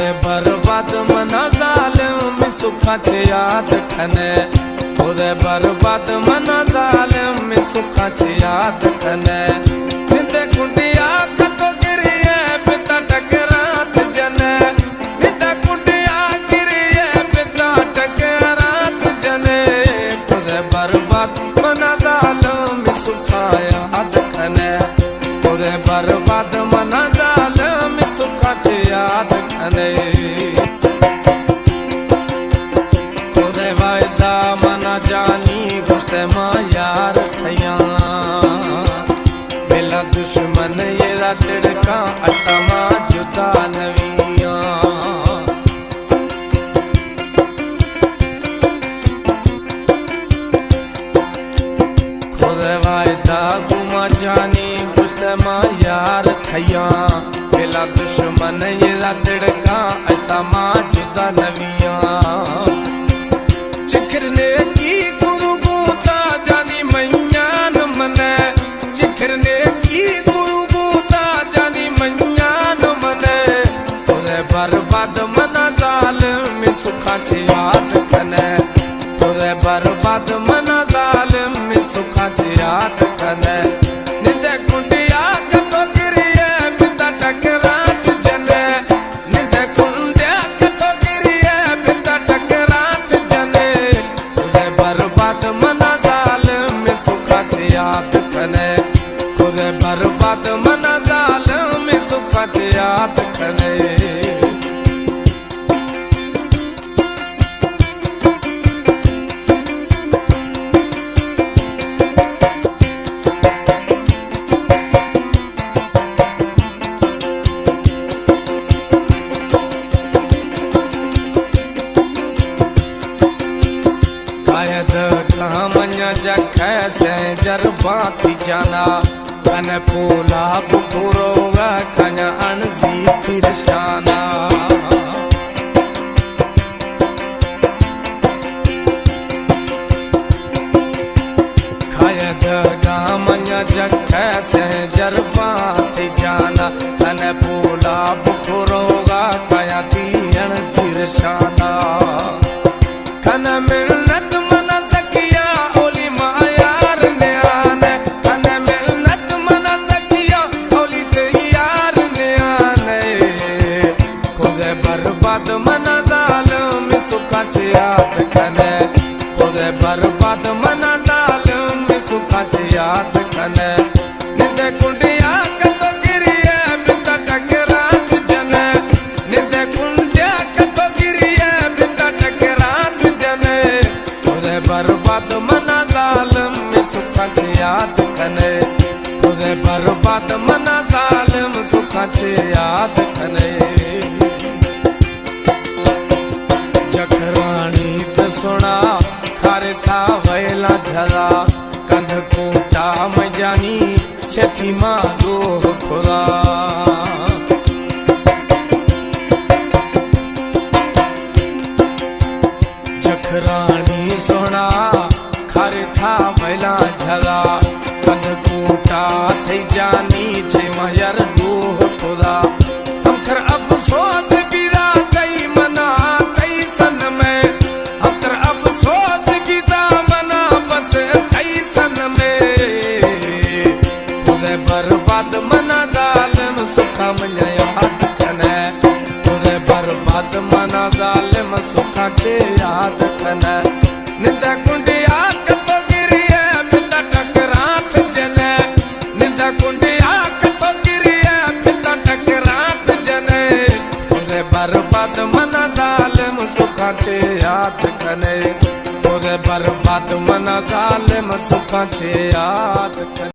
बर्बाद मना जालिम सुखाचे याद खने खुदे बर्बाद मना जालिम सुखाचे याद खने निंदे कुंडिया कतो गिरिए पिता टकरात जने निंदे कुंडिया गिरिए पिता टकरात जने खुदे बर्बाद मना जालिम सुखा याद खने खुदे बर्बाद मना जालिम सुखाचे याद खने खुदे वायदा मना जानी गुस्से मां यार थया बेला दुश्मन ये तिड़का अटमा जुदा नविया खुदे वायदा गुमा जानी गुस्से मां यार थया बेला दुश्मन ये तिड़का अटमा जुदा नविया चिखरने की गुरु बूता जानी मैयान मने चिखरने की गुरु बूता जानी मैयान मने खुदे बर्बाद मना जालिम सुखाचे याद खने खुदे बर्बाद मना जालिम सुखाचे याद खने निंदे कुंडिया कतो गिरिए पिता टकरात जने निंदे कुंडिया कतो गिरिए पिता टकरात जने खुदे बर्बाद मना जालिम सुखाचे याद खने खुदे बर्बाद मना जालिम सुखाचे याद खने जखे से जरबाती जाना कन पोला बुरोगा कन्या अनजी तिरशाना खायद गामन्या जखे से जरबाती जाना कन पोला बुरोगा कन्या ती अनजी तिरशाना कन मिलनत मना सकिया ओली मायार ने आने कन मिलनत मना सकिया ओली यार ने आने खुदे बर्बाद मना जालिम सुखाचे याद खने खुदे बर्बाद मना जालिम सुखाचे याद खने निंदे कुंडिया कतो गिरिए पिता टकरात जने निंदे कुंडिया कतो गिरिए पिता टकरात जने खुदे बर्बाद मना जालिम सुखाचे याद खने खुदे बर्बाद मना जालिम सुखाचे याद खने जखरानी पे सुना खारे था वैला झला कंध कोटा में जानी छठी मां दो खुदा जखरानी सोना खारे था वैला झला कंध कोटा थई जानी छे मयर दो खुदा हम कर अफसोस बिरा कई मना कई सन में हम कर अफसोस बिरा मना बस कई सन में खुदे बर्बाद मना जालिम सुखा मना याद खने खुदे बर्बाद मना जालिम सुखाचे याद खने निंदा कुंडिया कतो गिरिए पिता टकरात जने निंदा कुंडिया कतो गिरिए पिता टकरात जने खुदे बर्बाद मना जालिम सुखाचे याद खने खुदे बर्बाद मना जालिम सुखाचे याद खने।